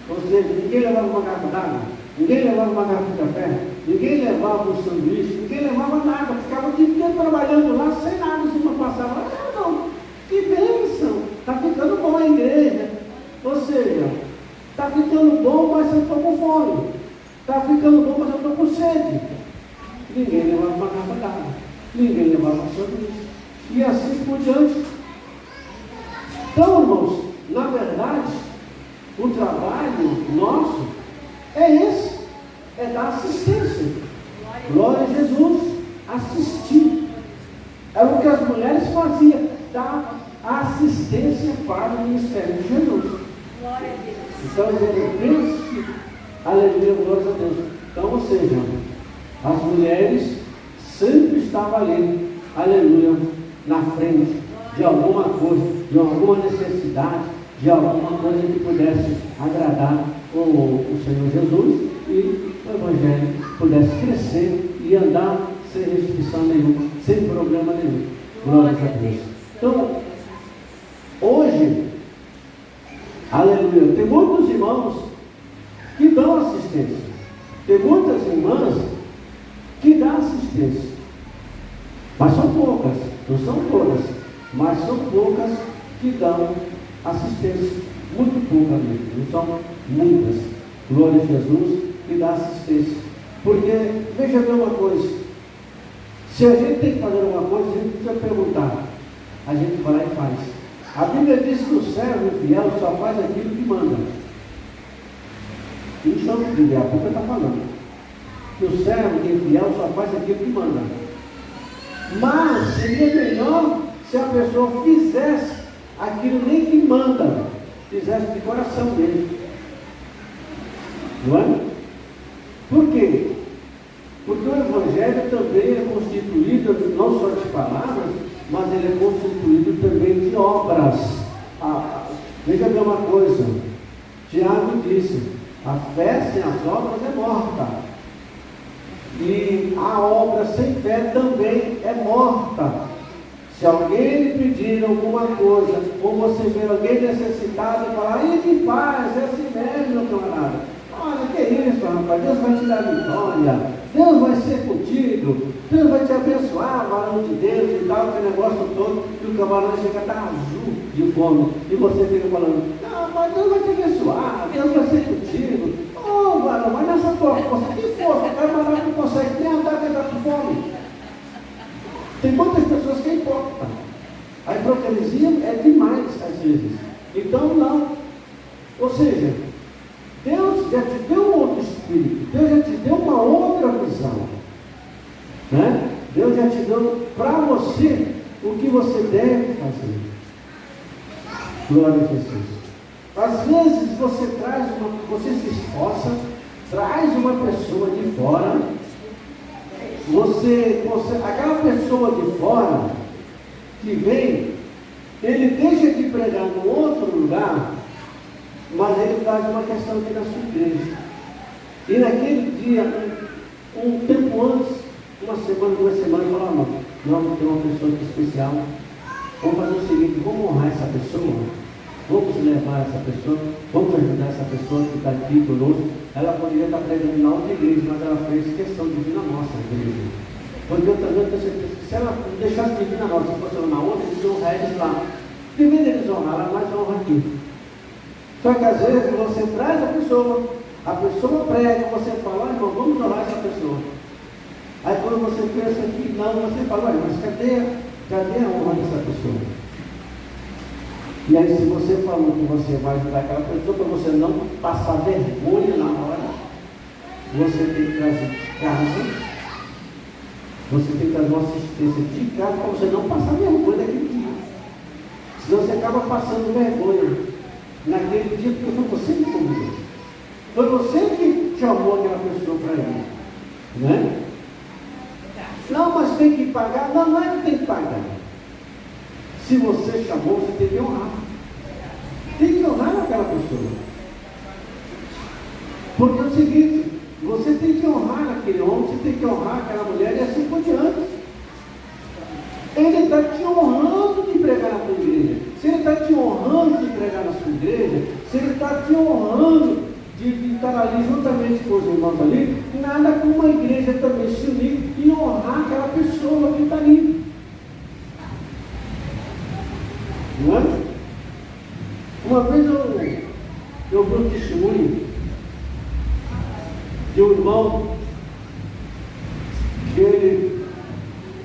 Speaker 2: Ou seja, ninguém levava uma garrafa d'água, ninguém levava uma garrafa de café, ninguém levava um sanduíche, ninguém levava nada. Ficava o dia inteiro trabalhando lá, sem nada, assim, para passar. Não, que bênção! Está ficando bom a igreja. Ou seja, está ficando bom, mas eu estou com fome. Está ficando bom, mas eu estou com sede. Ninguém levava uma garrafa d'água, ninguém levava um sanduíche. E assim por diante. Então, irmãos, na verdade, o trabalho nosso é esse, é dar assistência. Glória a Jesus, assistir. Era o que as mulheres faziam, dar assistência para o ministério de Jesus.
Speaker 3: Glória a Deus.
Speaker 2: Então, ele pensa, aleluia, glória a Deus. Então, ou seja, as mulheres sempre estavam ali, aleluia, na frente de alguma coisa, de alguma necessidade, de alguma coisa que pudesse agradar o Senhor Jesus e o Evangelho pudesse crescer e andar sem restrição nenhuma, sem problema nenhum. Glória a Deus. Então, hoje, aleluia, tem muitos irmãos que dão assistência, tem muitas irmãs que dão assistência, mas são poucas, não são todas, mas são poucas que dão assistência, muito poucas mesmo, não são muitas. Glória a Jesus, que dá assistência. Porque, veja bem uma coisa, se a gente tem que fazer alguma coisa, a gente precisa perguntar, a gente vai lá e faz. A Bíblia diz que o servo infiel só faz aquilo que manda. Isso é o que a Bíblia está falando. Que o servo infiel só faz aquilo que manda. Mas seria melhor se a pessoa fizesse aquilo nem que manda, fizesse de coração mesmo. Não é? Por quê? Porque o Evangelho também é constituído não só de palavras, mas ele é constituído também de obras. Veja bem uma coisa, Tiago disse: a fé sem as obras é morta. E a obra sem fé também é morta. Se alguém lhe pedir alguma coisa, ou você ver alguém necessitado e falar: "Ih, que paz, é assim mesmo, meu camarada. Olha, que isso, rapaz, Deus vai te dar vitória, Deus vai ser contigo, Deus vai te abençoar, varão de Deus e tal", aquele negócio todo, e o camarada chega a estar azul de fome, e você fica falando, não, mas Deus vai te abençoar, Deus vai ser contigo. Oh, mano, mas nessa tua força, que força? O camarada não consegue nem andar, que está com fome. Tem muitas pessoas que é hipócrita. A hipocrisia é demais às vezes. Então não. Ou seja, Deus já te deu um outro espírito, Deus já te deu uma outra visão, né? Deus já te deu para você o que você deve fazer. Glória a Jesus. Às vezes você se esforça, traz uma pessoa de fora, aquela pessoa de fora que vem, ele deixa de pregar no outro lugar, mas ele faz uma questão aqui na sua igreja. E naquele dia, um tempo antes, uma semana, 2 semanas, ele falou, não, tem uma pessoa aqui especial, vamos fazer o seguinte, vamos honrar essa pessoa, vamos levar essa pessoa, vamos ajudar essa pessoa que está aqui conosco. Ela poderia estar pregando na outra igreja, mas ela fez questão de vir na nossa igreja. Porque eu também tenho certeza que se ela deixasse de vir na nossa, se fosse na outra, eles honrar eles lá. Em vez deles honrar, ela mais honra aqui. Só que às vezes você traz a pessoa prega, você fala, irmão, vamos honrar essa pessoa. Aí quando você pensa que não, você fala, mas cadê a honra dessa pessoa? E aí se você falou que você vai ajudar aquela pessoa, para você não passar vergonha na hora, você tem que trazer de casa, você tem que trazer uma assistência de casa, para você não passar vergonha naquele dia. Senão você acaba passando vergonha naquele dia, porque foi você que convidou. Foi você que chamou aquela pessoa para ir, né? Não, mas tem que pagar. Não é que tem que pagar. Se você chamou, você tem que honrar. Tem que honrar aquela pessoa. Porque é o seguinte, você tem que honrar aquele homem, você tem que honrar aquela mulher e assim por diante. Ele está te honrando de pregar na tua igreja. Se ele está te honrando de pregar na sua igreja, se ele está te honrando de estar ali juntamente com os irmãos ali, nada como a igreja também se unir e honrar aquela pessoa que está ali. Não é? Uma vez eu vi um testemunho de um irmão que ele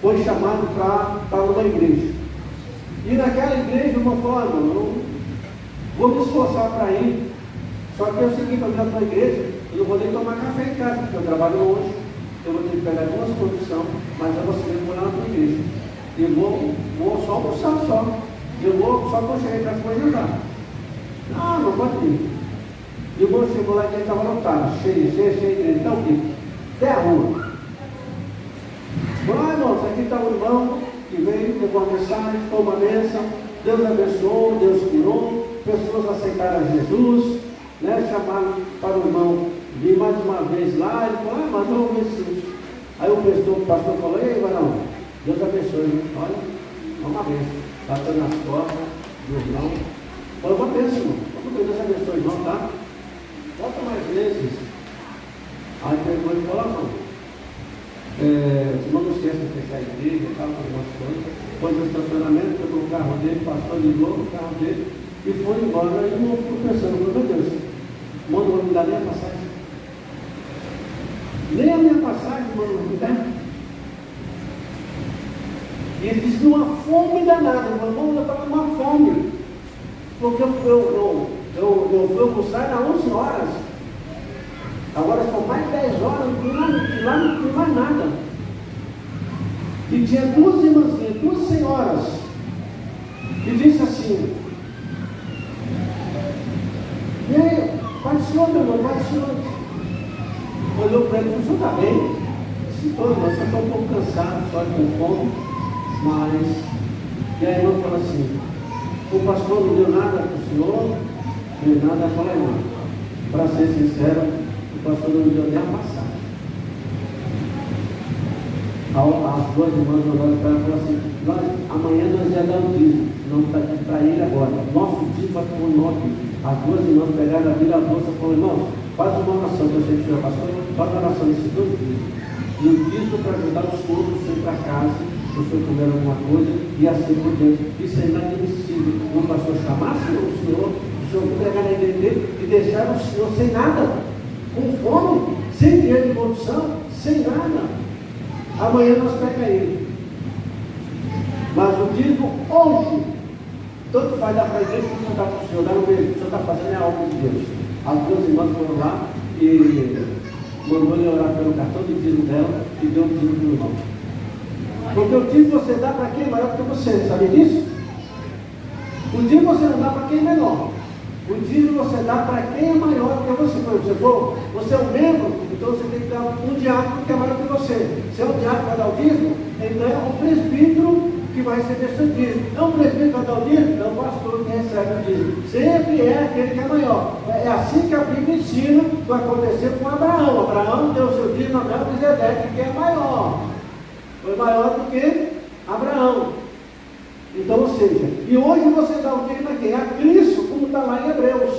Speaker 2: foi chamado para estar numa igreja. E naquela igreja o irmão falou, eu vou me esforçar para ir. Só que é o seguinte, eu vou na tua igreja, eu não vou nem tomar café em casa, porque eu trabalho longe, eu vou ter que pegar 2 condições, mas eu vou lá na tua igreja. E vou só almoçar só. Eu vou só quando chegar em casa para jantar. Não pode ir. E o irmão chegou lá e ele estava lotado, cheio de igreja, então o quê? Até a rua. Falou, irmão, aqui está o irmão que veio, levou uma mensagem, foi uma bênção, Deus abençoou, Deus curou, pessoas aceitaram Jesus, né? Chamaram para o irmão vir mais uma vez lá, ele falou, mas eu vou ver sim. Aí o pastor falou, ei, varão, Deus abençoe, olha, uma bênção, batendo nas costas do irmão, falou, uma bênção, irmão, Deus abençoe, irmão, tá? Volta mais vezes. Aí pegou e falou, irmão, não esqueça de fechar a igreja, estava com algumas coisas, foi no estacionamento, pegou o carro dele, passou, ligou o carro dele e foi embora. E eu fui pensando, meu Deus, mano, não me dá nem a passagem. Nem a minha passagem, mano, não me dá. E ele disse, numa fome danada, irmão, eu estava numa fome, porque eu fui almoçar às 11 horas. Agora são mais de 10 horas, lá não tem mais nada. E tinha 2 irmãzinhas, 2 senhoras, e disse assim, e aí, Pai do Senhor, meu irmão, Pai do Senhor. Olhou para ele e falou, está bem? Disse, tô, irmão, só estou um pouco cansado, só com fome, mas... E a irmã falou assim, o pastor não deu nada para o senhor, não deu nada. Eu falei, irmão, para ser sincero, o pastor não me deu nem a passagem. As 2 irmãs olharam para ela e falaram assim, amanhã nós ia dar um dízimo, não está aqui para ele agora. Nosso dízimo vai para o norte. As 2 irmãs pegaram a vida a bolsa e falaram, irmão, faz uma oração, que eu sei que o senhor é pastor, faz uma oração nesse 2 dízimos. E o dízimo para ajudar os outros a ir para casa, o senhor comer alguma coisa e assim por diante. Isso é inadmissível. Um pastor chamasse o senhor pegar na igreja dele e deixar o senhor sem nada, com fome, sem dinheiro de condução, sem nada. Amanhã nós pega ele. Mas o dízimo hoje, tanto faz dar para a igreja que o senhor está com o senhor, o senhor está fazendo a obra de Deus. As duas irmãs foram lá e mandou ele orar pelo cartão de dízimo dela e deu o dízimo para o irmão. Porque o dízimo você dá para quem é maior que você, sabe disso? O dízimo você não dá para quem é menor. O dízimo você dá para quem é maior que você. Por exemplo, você é um membro, então você tem que dar um diácono que é maior que você. Se é um diácono que vai dar o dízimo, então é um presbítero que vai receber seu dízimo. Não, o presbítero vai dar o dízimo, é o pastor que recebe o dízimo. Sempre é aquele que é maior. É assim que a Bíblia ensina que vai acontecer com Abraão. Abraão deu seu dízimo a Melquisedeque, que é maior. Foi maior do que Abraão. Então, ou seja, e hoje você dá o dízimo a quem? A Cristo, como está lá em Hebreus.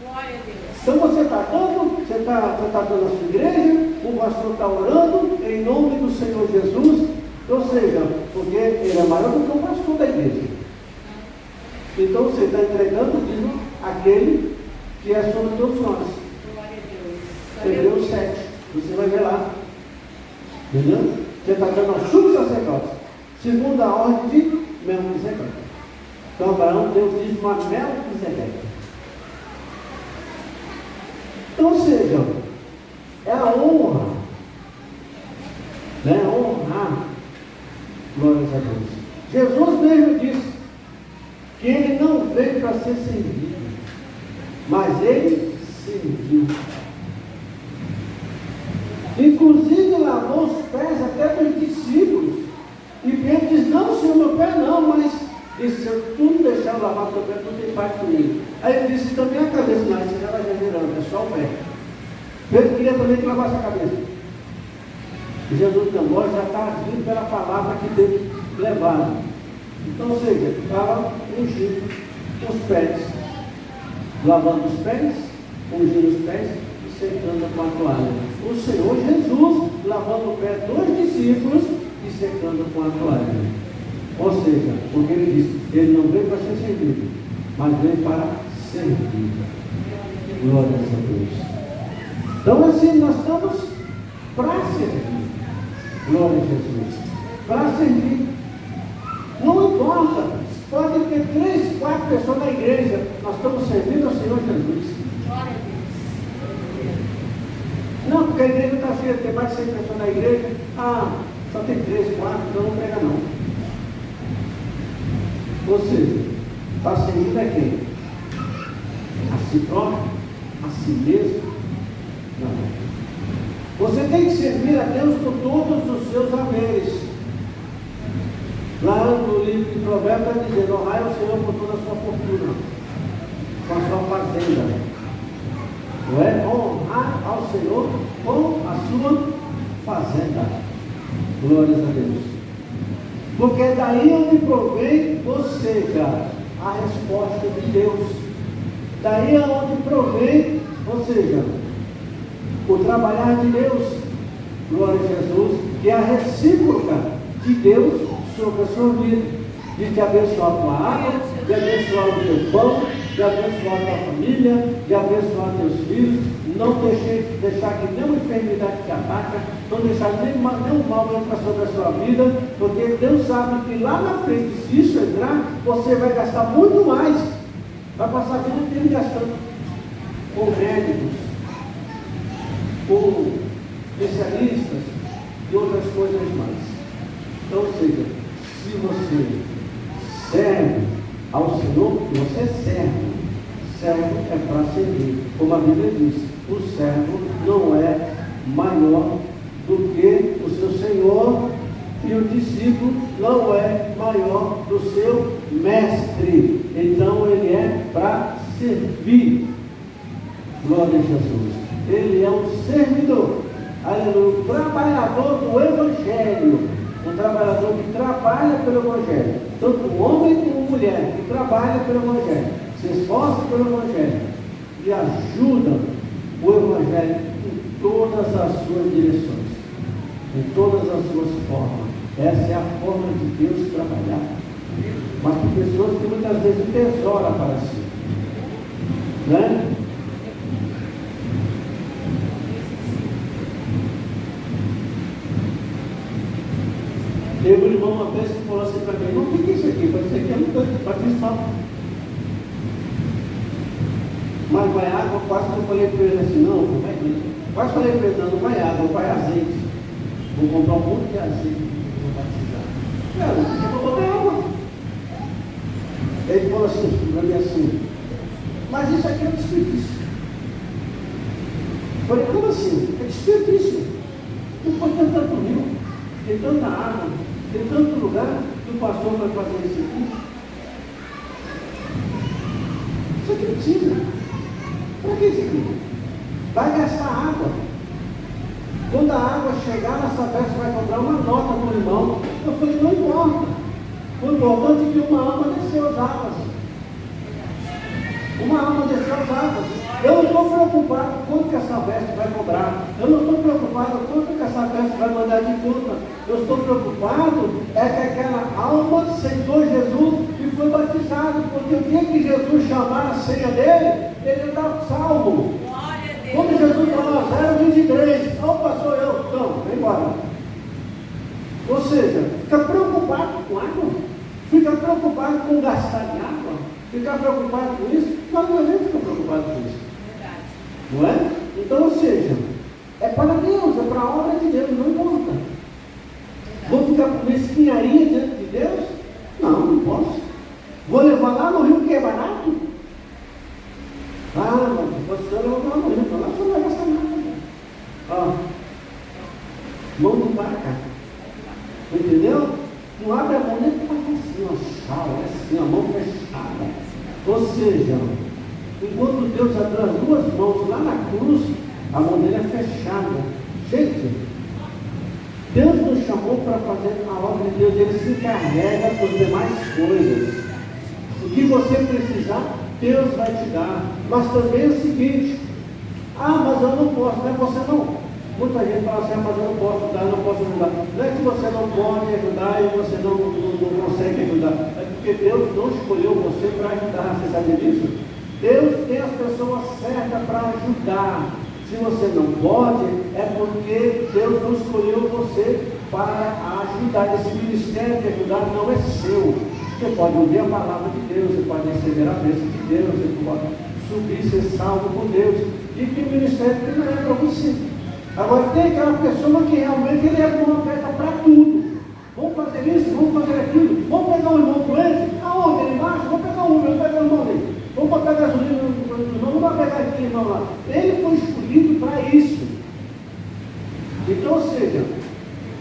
Speaker 3: Glória a Deus.
Speaker 2: Então você está dando, você está dando a sua igreja, o pastor está orando em nome do Senhor Jesus, ou seja, porque ele é maior do que o pastor da igreja. Então você está entregando o dízimo àquele que é sobre todos nós.
Speaker 3: Glória a Deus.
Speaker 2: Hebreus 7, você vai ver lá. Entendeu? Você está dando a sua sacerdócio, segundo a ordem de Melquisedeque. Então Abraão deu o dízimo a Melquisedeque. Então, ou seja, é a honra, né? Honrar, glórias a Deus. Jesus mesmo disse que ele não veio para ser servido, mas ele serviu. Inclusive lavou os pés até dos discípulos. E Pedro diz, não, Senhor, meu pé não, mas disse, se eu tu não deixar eu lavar teu pé, tu tem paz comigo. Aí ele disse, também a cabeça, não, você já vai exagerando, é só o pé. Pedro queria também que lavasse a cabeça. E Jesus não, agora já está agindo pela palavra que teve levado. Então, ou seja, estava ungindo os pés, lavando os pés, ungindo os pés e secando com a toalha. O Senhor Jesus lavando o pé dos discípulos e secando com a toalha. Ou seja, porque ele disse, ele não veio para ser servido, mas veio para servir. Glória a Deus. Então assim, nós estamos para servir. Glória a Jesus. Para servir. Não importa, pode ter 3, 4 pessoas na igreja, nós estamos servindo ao Senhor Jesus.
Speaker 3: Glória a Deus.
Speaker 2: Não, porque a igreja está cheia, tem mais de 100 pessoas na igreja. Ah, só tem 3, 4, então não pega não. Ou seja, está servindo a quem? A si próprio? A si mesmo? Não. Você tem que servir a Deus com todos os seus haveres. Lá no livro de Provérbios está dizendo, honrai ao Senhor com toda a sua fortuna, com a sua fazenda. Não é? Honrar ao Senhor com a sua fazenda. Glórias a Deus. Porque daí onde provém você, cara, a resposta de Deus. Daí é onde provém, ou seja, o trabalhar de Deus. Glória a Jesus, que é a recíproca de Deus sobre a sua vida, de te abençoar com a água, de abençoar o teu pão, de abençoar a tua família, de abençoar teus filhos, não deixar que nenhuma enfermidade te ataque, não deixar nenhum mal entrar sobre a sua vida, porque Deus sabe que lá na frente, se isso entrar, você vai gastar muito mais, vai passar a vida inteira gastando com médicos, com especialistas e outras coisas mais. Então, ou seja, se você serve ao Senhor, você serve. Servo é para servir. Como a Bíblia diz, o servo não é maior do que o seu Senhor e o discípulo não é maior do seu mestre. Então ele é para servir. Glória a Jesus. Ele é um servidor. Aleluia. O trabalhador do Evangelho. Um trabalhador que trabalha pelo Evangelho. Tanto homem como mulher que trabalha pelo Evangelho. Se esforça pelo Evangelho. E ajuda o Evangelho em todas as suas direções. Em todas as suas formas. Essa é a forma de Deus trabalhar. Mas tem pessoas que muitas vezes tesoura para si. Né? Teve um irmão uma vez que falou assim para mim: não, o que é isso aqui? Eu falei: isso aqui é um tanque batismal. Mas vai água? Quase que eu falei para ele assim: não, não vai vir. Quase falei para ele: não vai água, vai azeite. Vou comprar um monte de azeite e vou batizar. Eu vou botar água. Ele falou assim para mim assim: mas isso aqui é um desperdício. Eu falei: como assim? É desperdício. Não pode ter tanto rio, tem tanta água, tem tanto lugar que o pastor vai fazer isso aqui. Isso aqui não precisa. Para que isso aqui? Vai gastar água. Quando a água chegar nessa festa, vai comprar uma nota para o irmão. Eu falei: não importa. O importante é que uma alma desceu as águas. Uma alma desceu as águas. Eu não estou preocupado quanto que essa festa vai cobrar. Eu não estou preocupado quanto que essa festa vai mandar de conta. Eu estou preocupado é que aquela alma aceitou Jesus e foi batizado. Porque o dia que Jesus chamar a ceia dele, ele está salvo. Quando Jesus falou 0,23, opa, sou eu, então, vem embora. Ou seja, fica preocupado com água, fica preocupado com gastar de água, fica preocupado com isso, nós não devemos ficar preocupados com isso. Não é? Então, ou seja, é para Deus, é para a obra de Deus, não importa. Vou ficar com mesquinharia diante de Deus? Não posso. Vou levar lá no rio que é barato? Ah, mas se fosse eu levar lá no rio, lá você não vai gastar nada. Ó, mão não para cá. Entendeu? Não abre a mão nem para assim, ó, chau, é assim, a mão fechada. Ou seja, enquanto Deus abriu as duas mãos lá na cruz, a mão dele é fechada. Gente, Deus nos chamou para fazer a obra de Deus, ele se encarrega por demais coisas. O que você precisar, Deus vai te dar. Mas também é o seguinte: ah, mas eu não posso, não é você não. Muita gente fala assim: ah, mas eu não posso ajudar, não posso ajudar. Não é que você não pode ajudar e você não consegue ajudar. É porque Deus não escolheu você para ajudar. Você sabe disso? Deus tem as pessoas certas para ajudar. Se você não pode, é porque Deus não escolheu você para ajudar. Esse ministério de ajudar não é seu. Você pode ouvir a palavra de Deus, você pode receber a bênção de Deus, você pode subir, ser salvo por Deus. E que o ministério que não é para você. Agora tem aquela pessoa que realmente ele é uma oferta para tudo. Vamos fazer isso, vamos fazer aquilo. Vamos pegar um irmão doente, aonde? Ele embaixo? Vamos pegar um, vamos pegar um irmão ali. Vamos botar gasolina no irmão, vamos pegar aquele irmão lá. Ele foi escolhido para isso. Então, ou seja,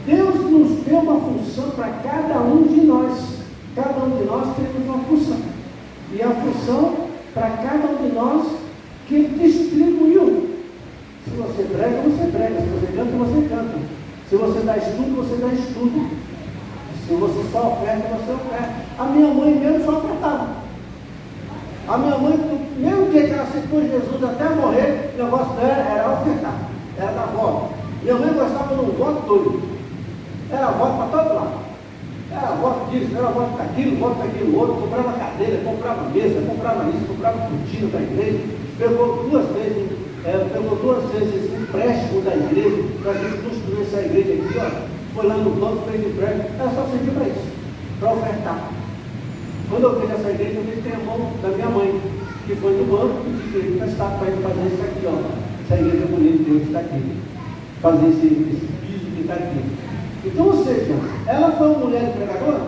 Speaker 2: Deus nos deu uma função para cada um de nós. Cada um de nós temos uma função. E a função para cada um de nós que Ele distribuiu. Se você prega, você prega. Se você canta, você canta. Se você dá estudo, você dá estudo. Se você só oferta, você oferta. A minha mãe mesmo só ofertava. A minha mãe, no mesmo dia que ela aceitou Jesus até morrer, o negócio dela era ofertar. Era dar voto. Minha mãe gostava de um voto doido. Era voto para todo lado. Era voto disso, era voto daquilo, voto daquilo outro. Comprava cadeira, comprava mesa, comprava isso, comprava cortina da igreja. Pegou duas vezes empréstimo da igreja, para a gente construir essa igreja aqui, ó. Foi lá no banco, fez empréstimo. Ela só serviu para isso, para ofertar. Quando eu fiz essa igreja, eu vi que tem a mão da minha mãe, que foi no banco e disse que ele emprestado para ele fazer isso aqui, ó. Essa igreja bonita, Deus está aqui. Fazer esse piso que está aqui. Então, ou seja, ela foi uma mulher pregadora?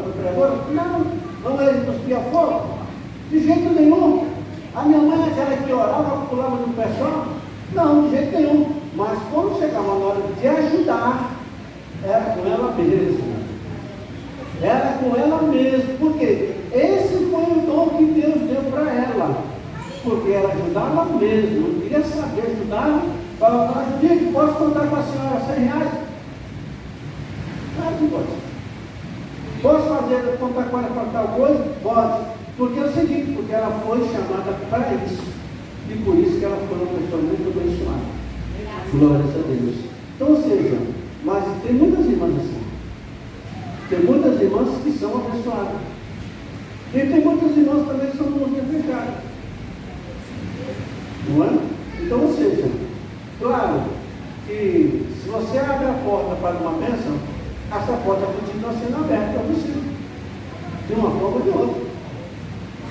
Speaker 2: Não era de cuspir a fogo? De jeito nenhum. A minha mãe é aquela que orava, pulava no pessoal? Não, de jeito nenhum. Mas quando chegava na hora de ajudar, era com ela mesma. Era com ela mesma. Por quê? Esse foi o dom que Deus deu para ela. Porque ela ajudava mesmo. Não queria saber, ajudava. Falava: Judite, posso contar com a senhora R$100? Claro que pode. Posso contar com ela para tal coisa? Pode. Porque é o seguinte, porque ela foi chamada para isso. E por isso que ela foi uma pessoa muito abençoada. Glórias a Deus. Então, ou seja, mas tem muitas irmãs assim. Tem muitas irmãs que são abençoadas. E tem muitas irmãs também que são muito fechadas. Não é? Então, ou seja, claro que se você abre a porta para uma bênção, essa porta continua sendo aberta para você, de uma forma ou de outra.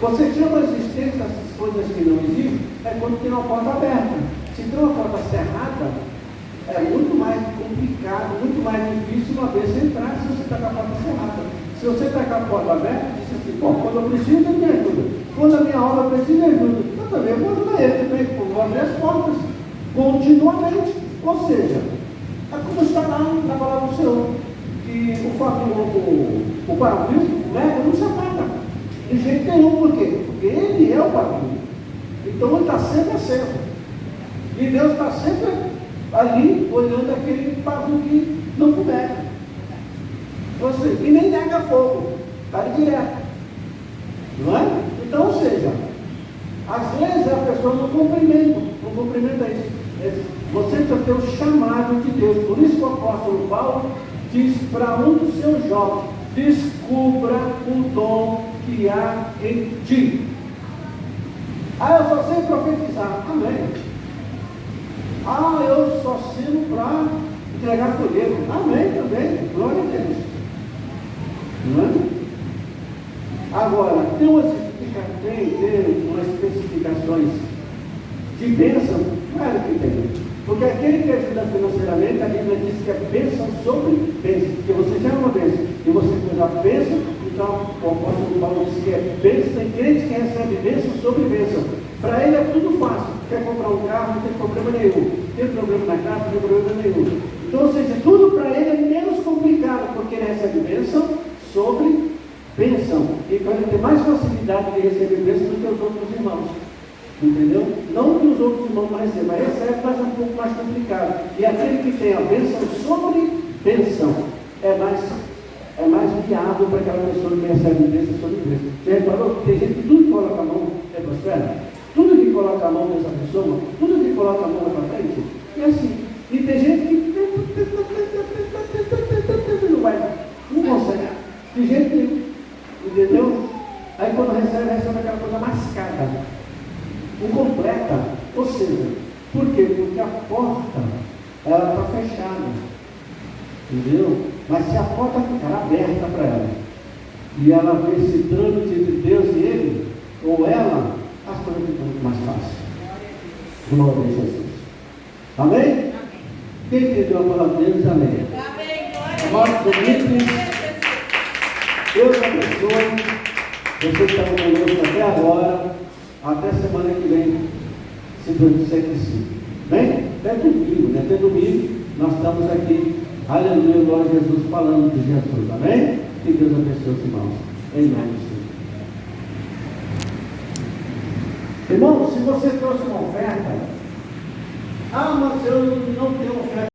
Speaker 2: Você chama a existência essas coisas que não existem, é quando tem uma porta aberta. Se tem uma porta cerrada, é muito mais complicado, muito mais difícil uma vez entrar se você está com a porta cerrada. Se você está com a porta aberta, diz assim, bom, quando eu preciso, ele me ajuda. Quando a minha obra precisa, ele ajuda. Eu também vou ajudar ele, também vou abrir as portas continuamente. Ou seja, é como está lá na palavra do Senhor, que o pavio, o lego, não se apaga. De jeito nenhum, por quê? Porque ele é o pavio. Então ele está sempre aceso. E Deus está sempre ali, olhando aquele pavio que não começa. E nem nega fogo, está ali direto. Não é? Então, ou seja, às vezes a pessoa não cumprimenta isso. Você precisa ter o chamado de Deus. Por isso que o apóstolo Paulo diz para um dos seus jovens: descubra o dom que há em ti. Eu só sei profetizar. Amém. Eu só sirvo para entregar folheto. Amém também. Glória a Deus. Não é? Agora, tem umas especificações de bênção. Claro que tem. Porque aquele que ajuda financeiramente, a Bíblia diz que é bênção sobre bênção. Porque você já é uma bênção e você fez a bênção, então o apóstolo Paulo diz que é bênção. Tem crente que recebe bênção sobre bênção. Para ele é tudo fácil. Quer comprar um carro, não tem problema nenhum. Tem problema na casa, não tem problema nenhum. Então, ou seja, tudo para ele é menos complicado, porque ele recebe bênção sobre bênção. Então ele tem mais facilidade de receber bênção do que os outros irmãos. Entendeu? Não que os outros irmãos não recebem, mas recebe, mas é um pouco mais complicado. E aquele que tem a bênção sobre bênção é mais viável para aquela pessoa que recebe bênção sobre bênção. Você reparou que tem gente que tudo que coloca a mão é prospera? Tudo que coloca a mão nessa pessoa, tudo que coloca a mão para frente, é assim. E tem gente que não vai, não consegue. Tem gente que, entendeu? Aí quando recebe aquela coisa mascada, incompleta. Ou seja, por quê? Porque a porta ela está fechada, entendeu? Mas se a porta ficar aberta para ela e ela vê esse trâmite entre Deus e ele, ou ela, as coisas ficam muito mais fáceis. No nome de Jesus. Amém? Quem entendeu a palavra de Deus, amém. Glória a Deus. Deus abençoe. Você que está conosco até agora. Até semana que vem, se Deus disser que sim. Bem? Até domingo, né? Até domingo nós estamos aqui, aleluia, glória a Jesus, falando de Jesus. Amém? Que Deus abençoe os irmãos. Em nome de Jesus. Irmão, se você trouxe uma oferta, mas eu não tenho oferta.